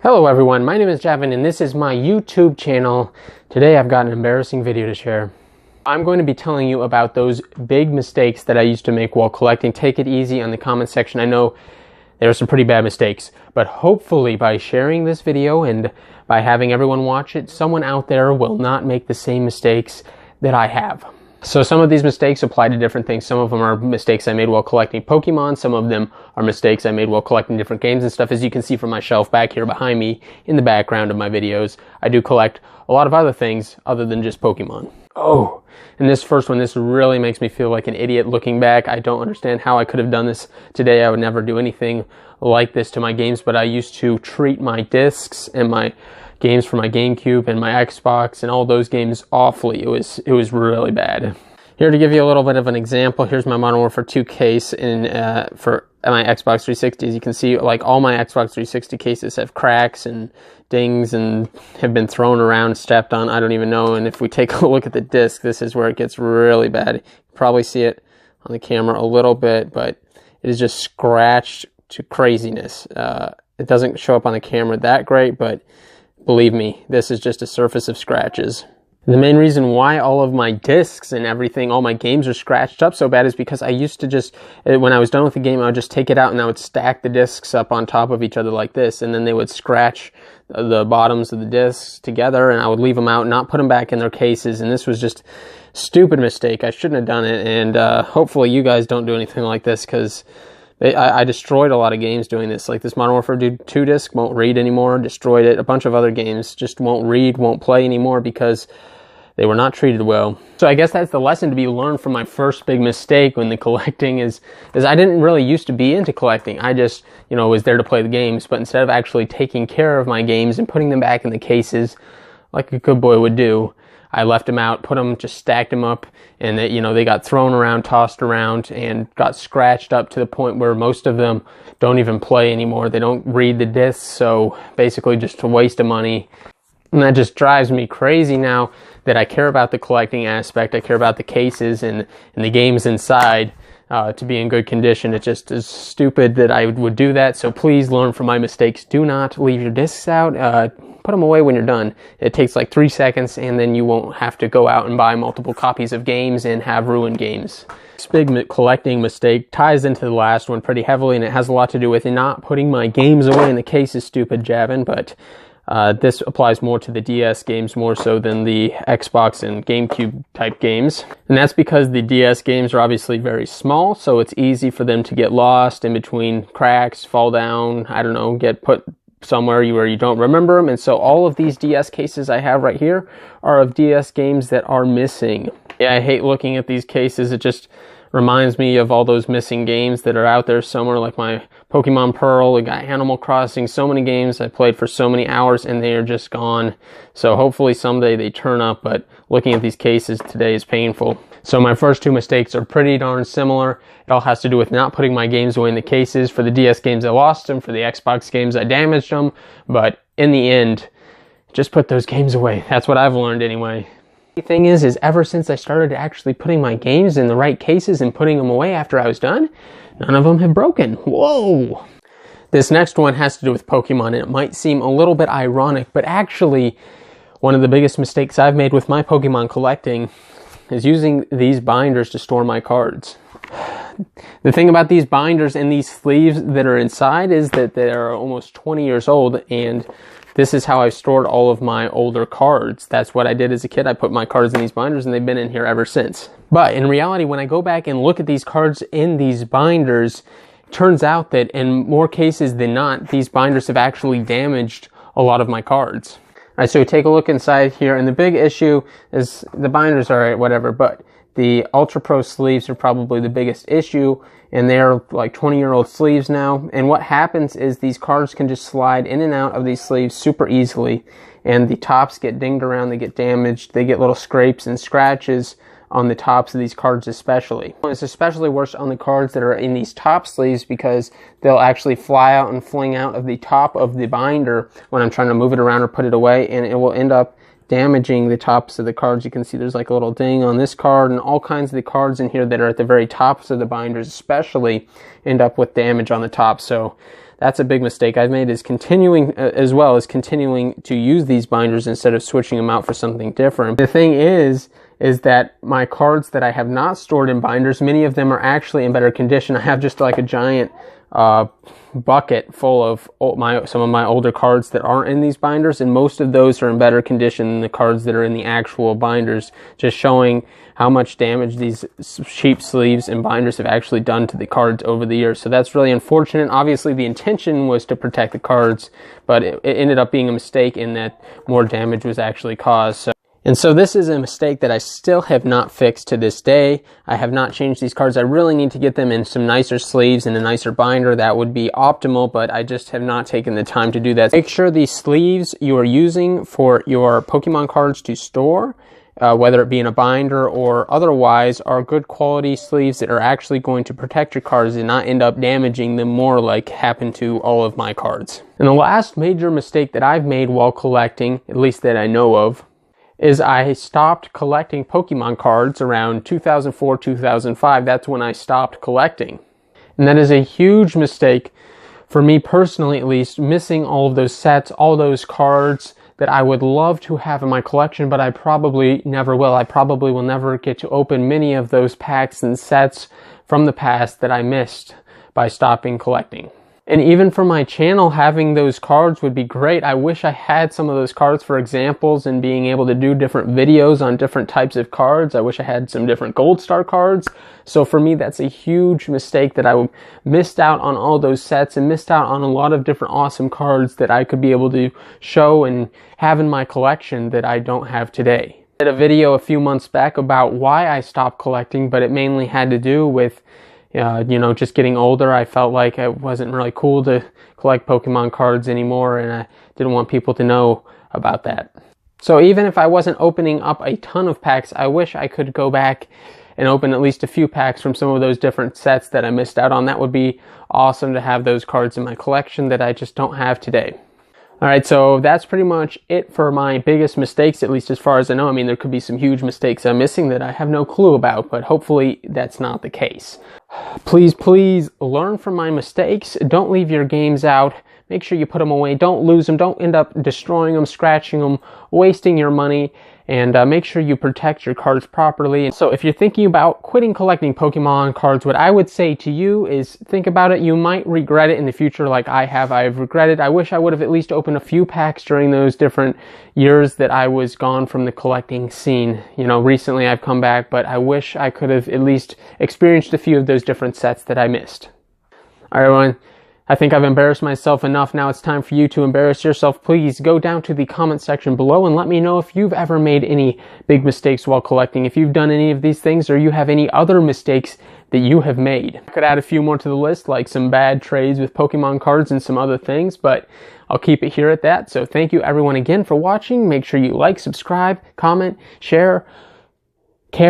Hello everyone, my name is Javin and this is my YouTube channel. Today I've got an embarrassing video to share. I'm going to be telling you about those big mistakes that I used to make while collecting. Take it easy on the comment section. I know there are some pretty bad mistakes, but hopefully by sharing this video and by having everyone watch it, someone out there will not make the same mistakes that I have. So some of these mistakes apply to different things. Some of them are mistakes I made while collecting Pokemon. Some of them are mistakes I made while collecting different games and stuff. As you can see from my shelf back here behind me in the background of my videos, I do collect a lot of other things other than just Pokemon. Oh, and this first one, this really makes me feel like an idiot looking back. I don't understand how I could have done this today. I would never do anything like this to my games, but I used to treat my discs and my games for my GameCube and my Xbox and all those games awfully. It was really bad. Here to give you a little bit of an example, here's my Modern Warfare 2 case for my Xbox 360. As you can see, like all my Xbox 360 cases have cracks and dings and have been thrown around, stepped on, I don't even know. And if we take a look at the disc, this is where it gets really bad. You can probably see it on the camera a little bit, but it is just scratched to craziness. It doesn't show up on the camera that great, but believe me, this is just a surface of scratches. And the main reason why all of my discs and everything, all my games are scratched up so bad is because I used to just, when I was done with the game, I would just take it out and I would stack the discs up on top of each other like this, and then they would scratch the bottoms of the discs together, and I would leave them out, not put them back in their cases, and this was just a stupid mistake. I shouldn't have done it, and hopefully you guys don't do anything like this, because I destroyed a lot of games doing this. Like this Modern Warfare 2 disc won't read anymore, destroyed it. A bunch of other games just won't read, won't play anymore because they were not treated well. So I guess that's the lesson to be learned from my first big mistake when the collecting is I didn't really used to be into collecting. I just, was there to play the games, but instead of actually taking care of my games and putting them back in the cases like a good boy would do, I left them out, just stacked them up, and they got thrown around, tossed around, and got scratched up to the point where most of them don't even play anymore. They don't read the discs, so basically just a waste of money. And that just drives me crazy now that I care about the collecting aspect. I care about the cases and the games inside to be in good condition. It just is stupid that I would do that, so please learn from my mistakes. Do not leave your discs out. Put them away when you're done. It takes like 3 seconds, and then you won't have to go out and buy multiple copies of games and have ruined games. This big collecting mistake ties into the last one pretty heavily, and it has a lot to do with not putting my games away in the case is stupid, Javin, but this applies more to the DS games more so than the Xbox and GameCube type games. And that's because the DS games are obviously very small, so it's easy for them to get lost in between cracks, fall down, I don't know, get put somewhere where you don't remember them. And so all of these DS cases I have right here are of DS games that are missing. Yeah, I hate looking at these cases. It just reminds me of all those missing games that are out there somewhere, like my Pokemon Pearl, we got Animal Crossing, so many games I played for so many hours and they are just gone. So hopefully someday they turn up, but looking at these cases today is painful. So my first two mistakes are pretty darn similar. It all has to do with not putting my games away in the cases. For the DS games, I lost them. For the Xbox games, I damaged them. But in the end, just put those games away. That's what I've learned anyway. The thing is ever since I started actually putting my games in the right cases and putting them away after I was done, none of them have broken. Whoa! This next one has to do with Pokemon, and it might seem a little bit ironic, but actually one of the biggest mistakes I've made with my Pokemon collecting is using these binders to store my cards. The thing about these binders and these sleeves that are inside is that they are almost 20 years old, and this is how I've stored all of my older cards. That's what I did as a kid. I put my cards in these binders and they've been in here ever since. But in reality, when I go back and look at these cards in these binders, it turns out that in more cases than not, these binders have actually damaged a lot of my cards. All right, so take a look inside here, and the big issue is the binders are whatever, but the Ultra Pro sleeves are probably the biggest issue, and they're like 20-year-old sleeves now. And what happens is these cards can just slide in and out of these sleeves super easily, and the tops get dinged around, they get damaged, they get little scrapes and scratches on the tops of these cards especially. It's especially worse on the cards that are in these top sleeves because they'll actually fly out and fling out of the top of the binder when I'm trying to move it around or put it away, and it will end up damaging the tops of the cards. You can see there's like a little ding on this card, and all kinds of the cards in here that are at the very tops of the binders especially end up with damage on the top. So That's a big mistake I've made, is continuing to use these binders instead of switching them out for something different. The thing is that my cards that I have not stored in binders, many of them are actually in better condition. I have just like a giant bucket full of some of my older cards that aren't in these binders, and most of those are in better condition than the cards that are in the actual binders, just showing how much damage these cheap sleeves and binders have actually done to the cards over the years. So that's really unfortunate. Obviously the intention was to protect the cards, but it ended up being a mistake in that more damage was actually caused. And so this is a mistake that I still have not fixed to this day. I have not changed these cards. I really need to get them in some nicer sleeves and a nicer binder. That would be optimal, but I just have not taken the time to do that. Make sure the sleeves you are using for your Pokemon cards to store, whether it be in a binder or otherwise, are good quality sleeves that are actually going to protect your cards and not end up damaging them more like happened to all of my cards. And the last major mistake that I've made while collecting, at least that I know of, is I stopped collecting Pokemon cards around 2004, 2005. That's when I stopped collecting. And that is a huge mistake for me personally, at least, missing all of those sets, all those cards that I would love to have in my collection, but I probably never will. I probably will never get to open many of those packs and sets from the past that I missed by stopping collecting. And even for my channel, having those cards would be great. I wish I had some of those cards for examples and being able to do different videos on different types of cards. I wish I had some different Gold Star cards. So for me, that's a huge mistake that I missed out on all those sets and missed out on a lot of different awesome cards that I could be able to show and have in my collection that I don't have today. I did a video a few months back about why I stopped collecting, but it mainly had to do with just getting older. I felt like it wasn't really cool to collect Pokemon cards anymore, and I didn't want people to know about that. So even if I wasn't opening up a ton of packs, I wish I could go back and open at least a few packs from some of those different sets that I missed out on. That would be awesome to have those cards in my collection that I just don't have today. Alright, so that's pretty much it for my biggest mistakes, at least as far as I know. I mean, there could be some huge mistakes I'm missing that I have no clue about, but hopefully that's not the case. Please learn from my mistakes. Don't leave your games out. Make sure you put them away. Don't lose them. Don't end up destroying them, scratching them, wasting your money. And make sure you protect your cards properly. And so if you're thinking about quitting collecting Pokemon cards, what I would say to you is think about it. You might regret it in the future like I have. I've regretted. I wish I would have at least opened a few packs during those different years that I was gone from the collecting scene. Recently I've come back, but I wish I could have at least experienced a few of those different sets that I missed. All right, everyone. I think I've embarrassed myself enough. Now it's time for you to embarrass yourself. Please go down to the comment section below and let me know if you've ever made any big mistakes while collecting, if you've done any of these things, or you have any other mistakes that you have made. I could add a few more to the list, like some bad trades with Pokemon cards and some other things, but I'll keep it here at that. So thank you everyone again for watching. Make sure you like, subscribe, comment, share, care.